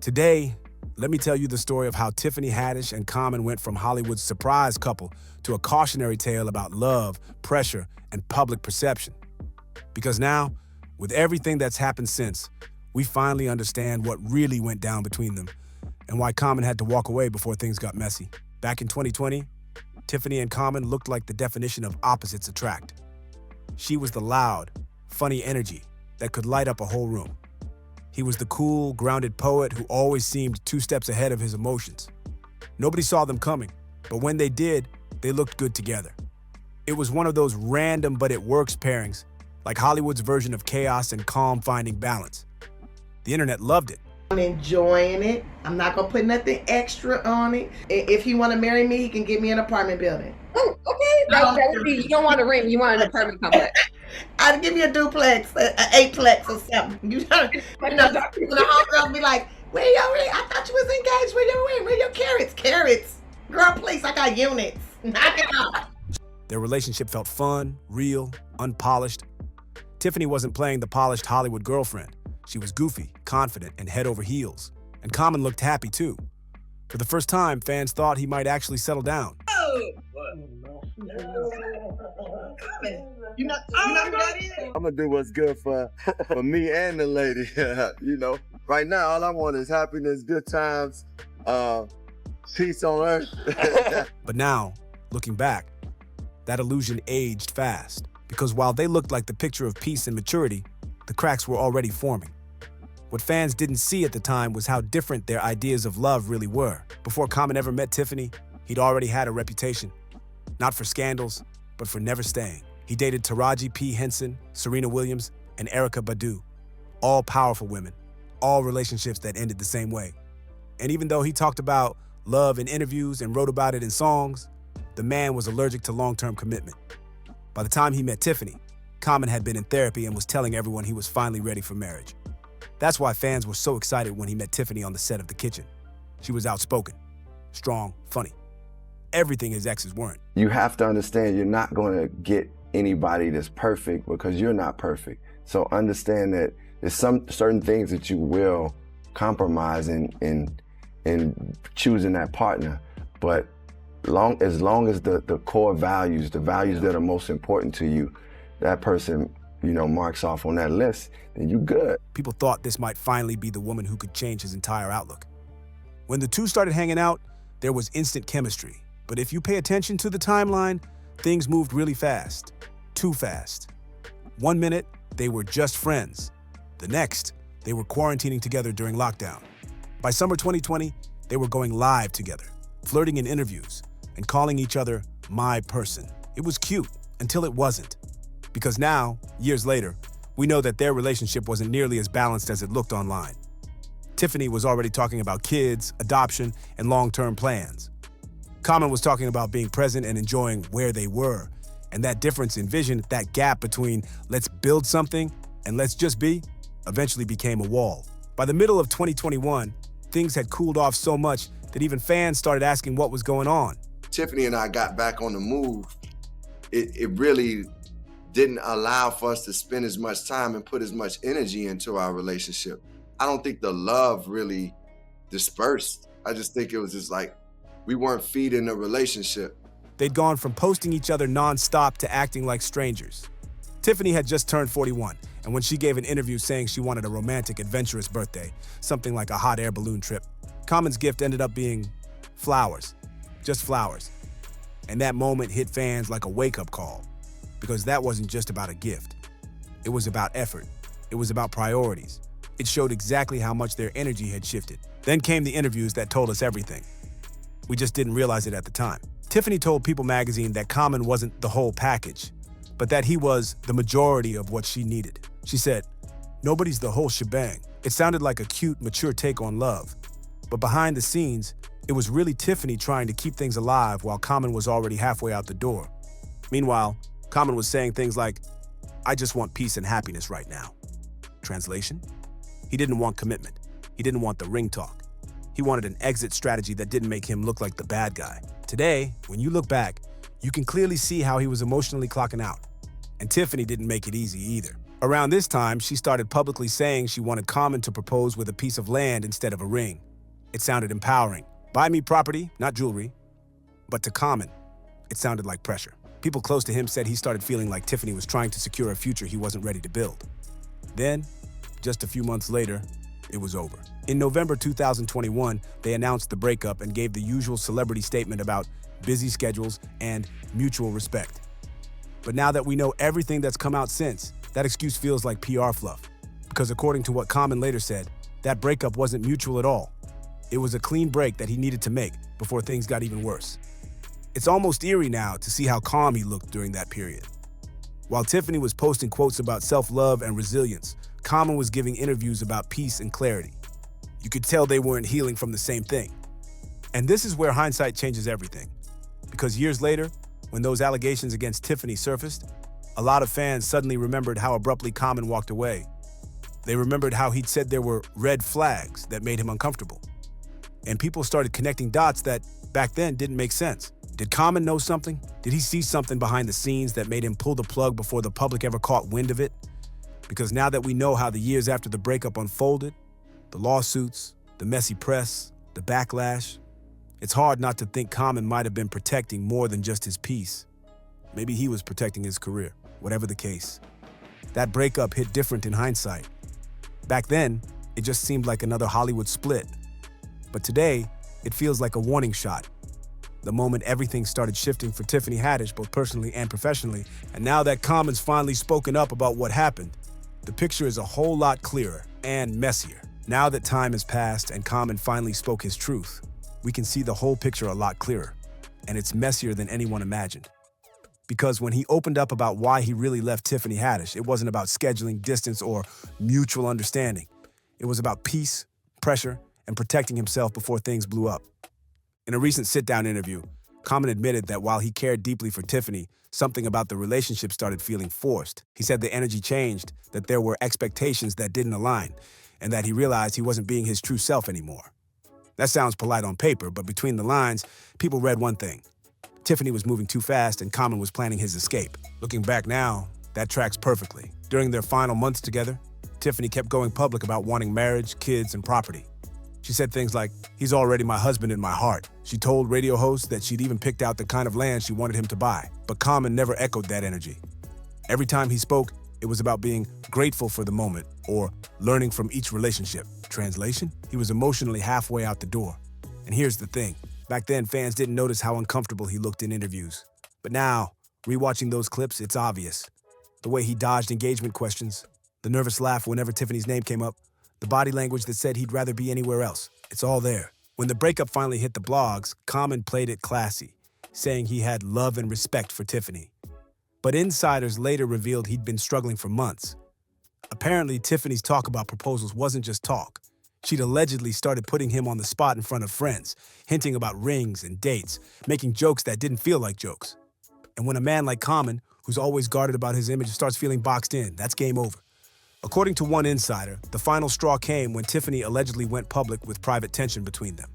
Today, let me tell you the story of how Tiffany Haddish and Common went from Hollywood's surprise couple to a cautionary tale about love, pressure, and public perception. Because now, with everything that's happened since, we finally understand what really went down between them and why Common had to walk away before things got messy. Back in 2020, Tiffany and Common looked like the definition of opposites attract. She was the loud, funny energy that could light up a whole room. He was the cool, grounded poet who always seemed 2 steps ahead of his emotions. Nobody saw them coming, but when they did, they looked good together. It was one of those random but it works pairings, like Hollywood's version of chaos and calm finding balance. The internet loved it. I'm enjoying it. I'm not gonna put nothing extra on it. If he want to marry me, he can get me an apartment building. Oh, okay. That would be, you don't want a ring, you want an apartment complex. I'd give me a duplex, an eightplex or something. You know, the homegirls be like, where your ring? I thought you was engaged. Where your ring? Where your carrots? Carrots. Girl, please, I got units. Knock it off. Their relationship felt fun, real, unpolished. Tiffany wasn't playing the polished Hollywood girlfriend. She was goofy, confident, and head over heels. And Common looked happy too. For the first time, fans thought he might actually settle down. You know who that is? I'm gonna do what's good for me and the lady. You know, right now all I want is happiness, good times, peace on earth. But now, looking back, that illusion aged fast. Because while they looked like the picture of peace and maturity, the cracks were already forming. What fans didn't see at the time was how different their ideas of love really were. Before Common ever met Tiffany, he'd already had a reputation. Not for scandals, but for never staying. He dated Taraji P. Henson, Serena Williams, and Erykah Badu. All powerful women, all relationships that ended the same way. And even though he talked about love in interviews and wrote about it in songs, the man was allergic to long-term commitment. By the time he met Tiffany, Common had been in therapy and was telling everyone he was finally ready for marriage. That's why fans were so excited when he met Tiffany on the set of The Kitchen. She was outspoken, strong, funny. Everything his exes weren't. You have to understand you're not gonna get anybody that's perfect because you're not perfect. So understand that there's some certain things that you will compromise in choosing that partner. But as long as the core values, the values that are most important to you, that person, marks off on that list, then you good. People thought this might finally be the woman who could change his entire outlook. When the two started hanging out, there was instant chemistry. But if you pay attention to the timeline, things moved really fast. Too fast. 1 minute, they were just friends. The next, they were quarantining together during lockdown. By summer 2020, they were going live together, flirting in interviews, and calling each other my person. It was cute until it wasn't. Because now, years later, we know that their relationship wasn't nearly as balanced as it looked online. Tiffany was already talking about kids, adoption, and long-term plans. Common was talking about being present and enjoying where they were. And that difference in vision, that gap between let's build something and let's just be, eventually became a wall. By the middle of 2021, things had cooled off so much that even fans started asking what was going on. Tiffany and I got back on the move. It really didn't allow for us to spend as much time and put as much energy into our relationship. I don't think the love really dispersed. I just think it was just like, we weren't feeding the relationship. They'd gone from posting each other nonstop to acting like strangers. Tiffany had just turned 41, and when she gave an interview saying she wanted a romantic, adventurous birthday, something like a hot air balloon trip, Common's gift ended up being flowers. Just flowers. And that moment hit fans like a wake-up call, because that wasn't just about a gift. It was about effort. It was about priorities. It showed exactly how much their energy had shifted. Then came the interviews that told us everything. We just didn't realize it at the time. Tiffany told People magazine that Common wasn't the whole package, but that he was the majority of what she needed. She said, "Nobody's the whole shebang." It sounded like a cute, mature take on love. But behind the scenes, it was really Tiffany trying to keep things alive while Common was already halfway out the door. Meanwhile, Common was saying things like, "I just want peace and happiness right now." Translation? He didn't want commitment. He didn't want the ring talk. He wanted an exit strategy that didn't make him look like the bad guy. Today, when you look back, you can clearly see how he was emotionally clocking out. And Tiffany didn't make it easy either. Around this time, she started publicly saying she wanted Common to propose with a piece of land instead of a ring. It sounded empowering. Buy me property, not jewelry. But to Common, it sounded like pressure. People close to him said he started feeling like Tiffany was trying to secure a future he wasn't ready to build. Then, just a few months later, it was over. In November 2021, they announced the breakup and gave the usual celebrity statement about busy schedules and mutual respect. But now that we know everything that's come out since, that excuse feels like PR fluff. Because according to what Common later said, that breakup wasn't mutual at all. It was a clean break that he needed to make before things got even worse. It's almost eerie now to see how calm he looked during that period. While Tiffany was posting quotes about self-love and resilience, Common was giving interviews about peace and clarity. You could tell they weren't healing from the same thing. And this is where hindsight changes everything. Because years later, when those allegations against Tiffany surfaced, a lot of fans suddenly remembered how abruptly Common walked away. They remembered how he'd said there were red flags that made him uncomfortable. And people started connecting dots that, back then, didn't make sense. Did Common know something? Did he see something behind the scenes that made him pull the plug before the public ever caught wind of it? Because now that we know how the years after the breakup unfolded, the lawsuits, the messy press, the backlash, it's hard not to think Common might have been protecting more than just his peace. Maybe he was protecting his career, whatever the case. That breakup hit different in hindsight. Back then, it just seemed like another Hollywood split. But today, it feels like a warning shot. The moment everything started shifting for Tiffany Haddish, both personally and professionally, and now that Common's finally spoken up about what happened, the picture is a whole lot clearer and messier. Now that time has passed and Common finally spoke his truth, we can see the whole picture a lot clearer, and it's messier than anyone imagined. Because when he opened up about why he really left Tiffany Haddish, it wasn't about scheduling, distance, or mutual understanding. It was about peace, pressure, and protecting himself before things blew up. In a recent sit-down interview, Common admitted that while he cared deeply for Tiffany, something about the relationship started feeling forced. He said the energy changed, that there were expectations that didn't align, and that he realized he wasn't being his true self anymore. That sounds polite on paper, but between the lines, people read one thing. Tiffany was moving too fast and Common was planning his escape. Looking back now, that tracks perfectly. During their final months together, Tiffany kept going public about wanting marriage, kids, and property. She said things like, "He's already my husband in my heart." She told radio hosts that she'd even picked out the kind of land she wanted him to buy. But Common never echoed that energy. Every time he spoke, it was about being grateful for the moment or learning from each relationship. Translation? He was emotionally halfway out the door. And here's the thing. Back then, fans didn't notice how uncomfortable he looked in interviews. But now, rewatching those clips, it's obvious. The way he dodged engagement questions, the nervous laugh whenever Tiffany's name came up, the body language that said he'd rather be anywhere else. It's all there. When the breakup finally hit the blogs, Common played it classy, saying he had love and respect for Tiffany. But insiders later revealed he'd been struggling for months. Apparently, Tiffany's talk about proposals wasn't just talk. She'd allegedly started putting him on the spot in front of friends, hinting about rings and dates, making jokes that didn't feel like jokes. And when a man like Common, who's always guarded about his image, starts feeling boxed in, that's game over. According to one insider, the final straw came when Tiffany allegedly went public with private tension between them.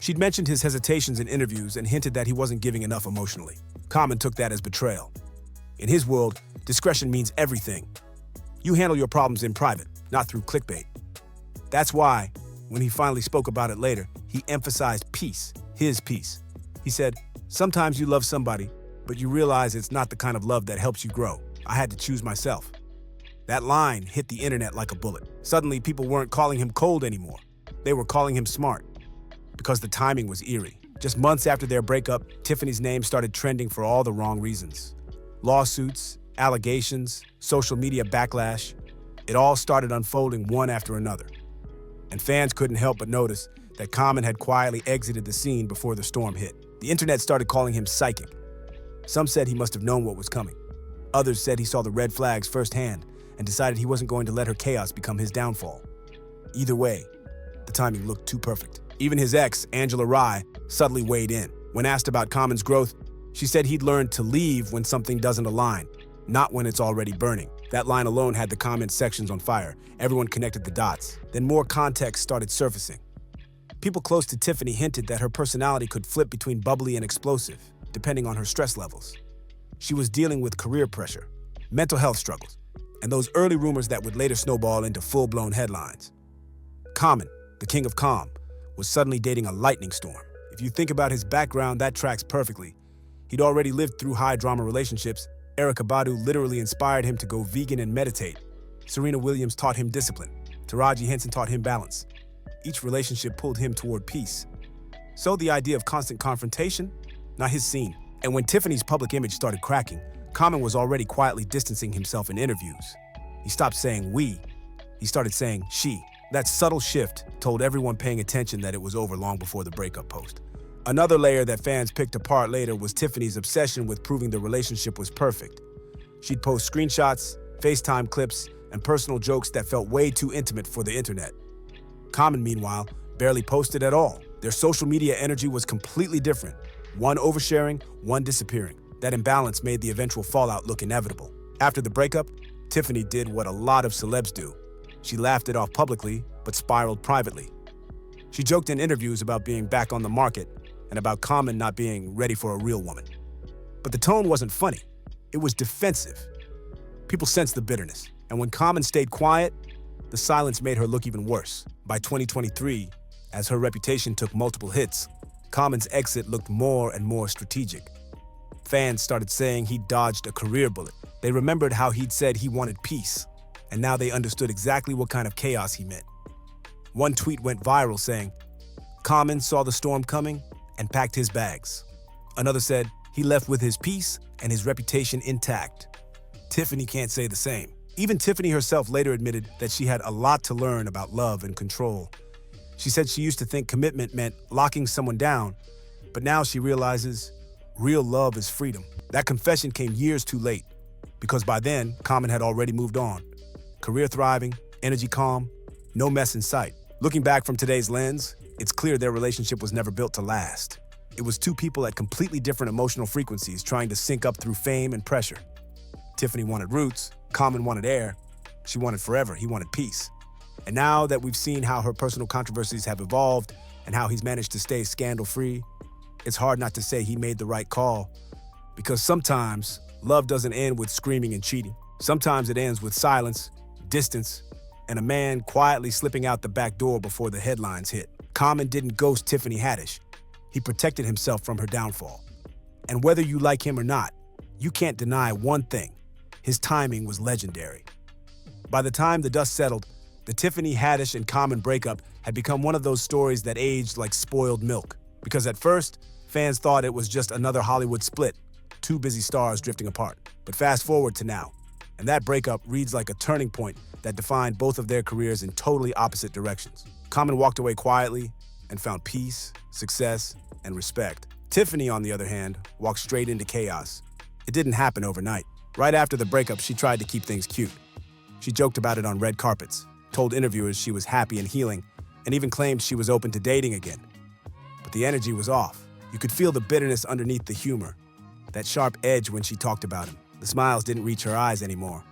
She'd mentioned his hesitations in interviews and hinted that he wasn't giving enough emotionally. Common took that as betrayal. In his world, discretion means everything. You handle your problems in private, not through clickbait. That's why, when he finally spoke about it later, he emphasized peace, his peace. He said, "Sometimes you love somebody, but you realize it's not the kind of love that helps you grow. I had to choose myself." That line hit the internet like a bullet. Suddenly, people weren't calling him cold anymore. They were calling him smart. Because the timing was eerie. Just months after their breakup, Tiffany's name started trending for all the wrong reasons. Lawsuits, allegations, social media backlash. It all started unfolding one after another. And fans couldn't help but notice that Common had quietly exited the scene before the storm hit. The internet started calling him psychic. Some said he must have known what was coming. Others said he saw the red flags firsthand and decided he wasn't going to let her chaos become his downfall. Either way, the timing looked too perfect. Even his ex, Angela Rye, subtly weighed in. When asked about Common's growth, she said he'd learned to leave when something doesn't align, not when it's already burning. That line alone had the comment sections on fire. Everyone connected the dots. Then more context started surfacing. People close to Tiffany hinted that her personality could flip between bubbly and explosive, depending on her stress levels. She was dealing with career pressure, mental health struggles, and those early rumors that would later snowball into full-blown headlines. Common, the king of calm, was suddenly dating a lightning storm. If you think about his background, that tracks perfectly. He'd already lived through high-drama relationships. Erykah Badu literally inspired him to go vegan and meditate. Serena Williams taught him discipline. Taraji Henson taught him balance. Each relationship pulled him toward peace. So the idea of constant confrontation, not his scene. And when Tiffany's public image started cracking, Common was already quietly distancing himself in interviews. He stopped saying we. He started saying she. That subtle shift told everyone paying attention that it was over long before the breakup post. Another layer that fans picked apart later was Tiffany's obsession with proving the relationship was perfect. She'd post screenshots, FaceTime clips, and personal jokes that felt way too intimate for the internet. Common, meanwhile, barely posted at all. Their social media energy was completely different. One oversharing, one disappearing. That imbalance made the eventual fallout look inevitable. After the breakup, Tiffany did what a lot of celebs do. She laughed it off publicly, but spiraled privately. She joked in interviews about being back on the market and about Common not being ready for a real woman. But the tone wasn't funny. It was defensive. People sensed the bitterness, and when Common stayed quiet, the silence made her look even worse. By 2023, as her reputation took multiple hits, Common's exit looked more and more strategic. Fans started saying he dodged a career bullet. They remembered how he'd said he wanted peace, and now they understood exactly what kind of chaos he meant. One tweet went viral saying, "Common saw the storm coming and packed his bags." Another said, "He left with his peace and his reputation intact." Tiffany can't say the same. Even Tiffany herself later admitted that she had a lot to learn about love and control. She said she used to think commitment meant locking someone down, but now she realizes real love is freedom. That confession came years too late, because by then, Common had already moved on. Career thriving, energy calm, no mess in sight. Looking back from today's lens, it's clear their relationship was never built to last. It was two people at completely different emotional frequencies trying to sync up through fame and pressure. Tiffany wanted roots, Common wanted air, she wanted forever, he wanted peace. And now that we've seen how her personal controversies have evolved and how he's managed to stay scandal-free, it's hard not to say he made the right call. Because sometimes, love doesn't end with screaming and cheating. Sometimes it ends with silence, distance, and a man quietly slipping out the back door before the headlines hit. Common didn't ghost Tiffany Haddish. He protected himself from her downfall. And whether you like him or not, you can't deny one thing. His timing was legendary. By the time the dust settled, the Tiffany Haddish and Common breakup had become one of those stories that aged like spoiled milk. Because at first, fans thought it was just another Hollywood split, two busy stars drifting apart. But fast forward to now, and that breakup reads like a turning point that defined both of their careers in totally opposite directions. Common walked away quietly and found peace, success, and respect. Tiffany, on the other hand, walked straight into chaos. It didn't happen overnight. Right after the breakup, she tried to keep things cute. She joked about it on red carpets, told interviewers she was happy and healing, and even claimed she was open to dating again. But the energy was off. You could feel the bitterness underneath the humor, that sharp edge when she talked about him. The smiles didn't reach her eyes anymore.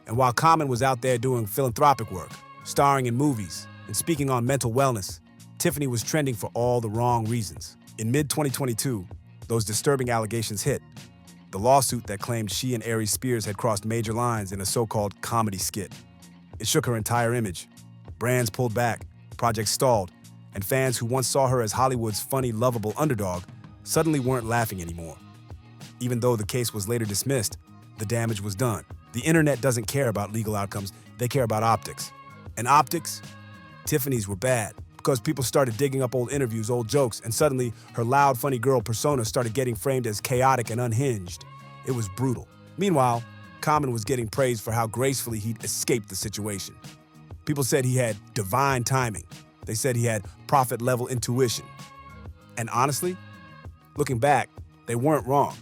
And while Common was out there doing philanthropic work, starring in movies, and speaking on mental wellness, Tiffany was trending for all the wrong reasons. In mid-2022, those disturbing allegations hit. The lawsuit that claimed she and Aries Spears had crossed major lines in a so-called comedy skit. It shook her entire image. Brands pulled back, projects stalled, and fans who once saw her as Hollywood's funny, lovable underdog suddenly weren't laughing anymore. Even though the case was later dismissed, the damage was done. The internet doesn't care about legal outcomes, they care about optics. And optics? Tiffany's were bad, because people started digging up old interviews, old jokes, and suddenly her loud, funny girl persona started getting framed as chaotic and unhinged. It was brutal. Meanwhile, Common was getting praised for how gracefully he'd escaped the situation. People said he had divine timing. They said he had prophet-level intuition. And honestly, looking back, they weren't wrong.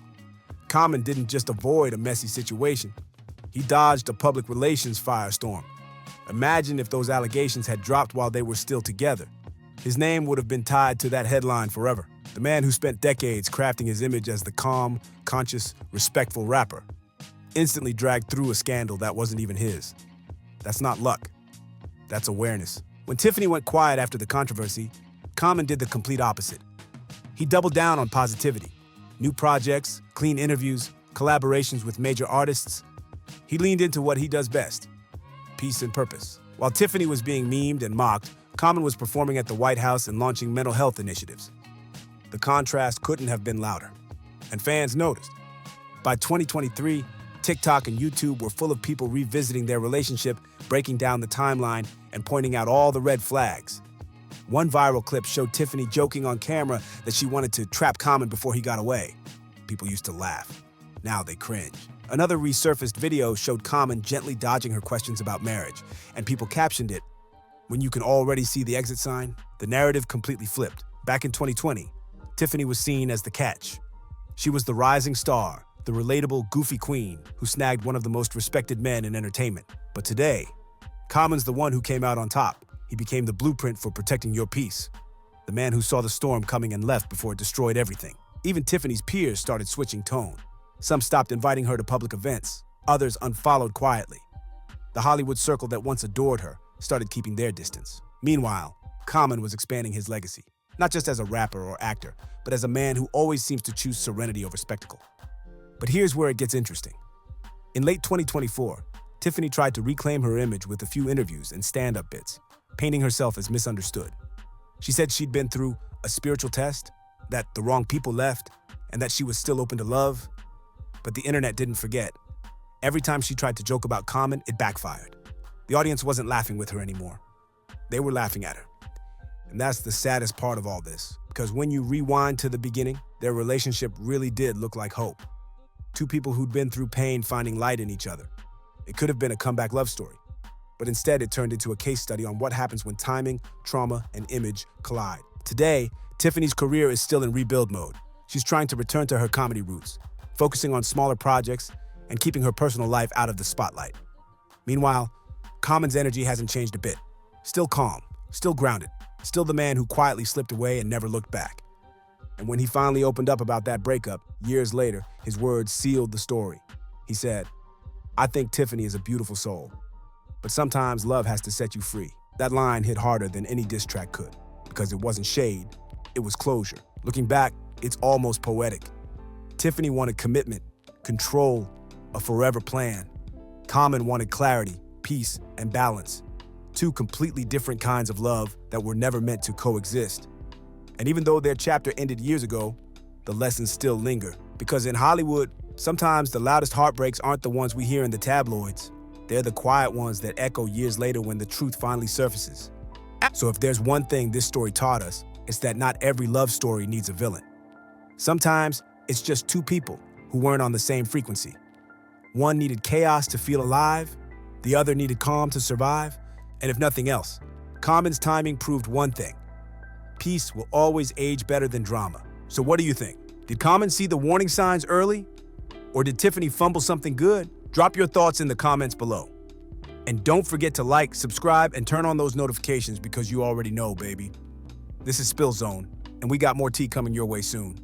Common didn't just avoid a messy situation. He dodged a public relations firestorm. Imagine if those allegations had dropped while they were still together. His name would have been tied to that headline forever. The man who spent decades crafting his image as the calm, conscious, respectful rapper, instantly dragged through a scandal that wasn't even his. That's not luck. That's awareness. When Tiffany went quiet after the controversy, Common did the complete opposite. He doubled down on positivity. New projects, clean interviews, collaborations with major artists. He leaned into what he does best, peace and purpose. While Tiffany was being memed and mocked, Common was performing at the White House and launching mental health initiatives. The contrast couldn't have been louder, and fans noticed. By 2023, TikTok and YouTube were full of people revisiting their relationship, breaking down the timeline, and pointing out all the red flags. One viral clip showed Tiffany joking on camera that she wanted to trap Common before he got away. People used to laugh. Now they cringe. Another resurfaced video showed Common gently dodging her questions about marriage, and people captioned it, "When you can already see the exit sign." The narrative completely flipped. Back in 2020, Tiffany was seen as the catch. She was the rising star, the relatable, goofy queen who snagged one of the most respected men in entertainment. But today, Common's the one who came out on top. He became the blueprint for protecting your peace. The man who saw the storm coming and left before it destroyed everything. Even Tiffany's peers started switching tone. Some stopped inviting her to public events. Others unfollowed quietly. The Hollywood circle that once adored her started keeping their distance. Meanwhile, Common was expanding his legacy, not just as a rapper or actor, but as a man who always seems to choose serenity over spectacle. But here's where it gets interesting. In late 2024, Tiffany tried to reclaim her image with a few interviews and stand-up bits, painting herself as misunderstood. She said she'd been through a spiritual test, that the wrong people left, and that she was still open to love. But the internet didn't forget. Every time she tried to joke about Common, it backfired. The audience wasn't laughing with her anymore. They were laughing at her. And that's the saddest part of all this, because when you rewind to the beginning, their relationship really did look like hope. Two people who'd been through pain finding light in each other. It could have been a comeback love story, but instead it turned into a case study on what happens when timing, trauma, and image collide. Today, Tiffany's career is still in rebuild mode. She's trying to return to her comedy roots, focusing on smaller projects and keeping her personal life out of the spotlight. Meanwhile, Common's energy hasn't changed a bit. Still calm, still grounded, still the man who quietly slipped away and never looked back. And when he finally opened up about that breakup, years later, his words sealed the story. He said, "I think Tiffany is a beautiful soul, but sometimes love has to set you free." That line hit harder than any diss track could, because it wasn't shade, it was closure. Looking back, it's almost poetic. Tiffany wanted commitment, control, a forever plan. Common wanted clarity, peace, and balance. Two completely different kinds of love that were never meant to coexist. And even though their chapter ended years ago, the lessons still linger. Because in Hollywood, sometimes the loudest heartbreaks aren't the ones we hear in the tabloids. They're the quiet ones that echo years later when the truth finally surfaces. So if there's one thing this story taught us, it's that not every love story needs a villain. Sometimes it's just two people who weren't on the same frequency. One needed chaos to feel alive, the other needed calm to survive. And if nothing else, Common's timing proved one thing: peace will always age better than drama. So what do you think? Did Common see the warning signs early? Or did Tiffany fumble something good? Drop your thoughts in the comments below. And don't forget to like, subscribe, and turn on those notifications because you already know, baby. This is Spill Zone, and we got more tea coming your way soon.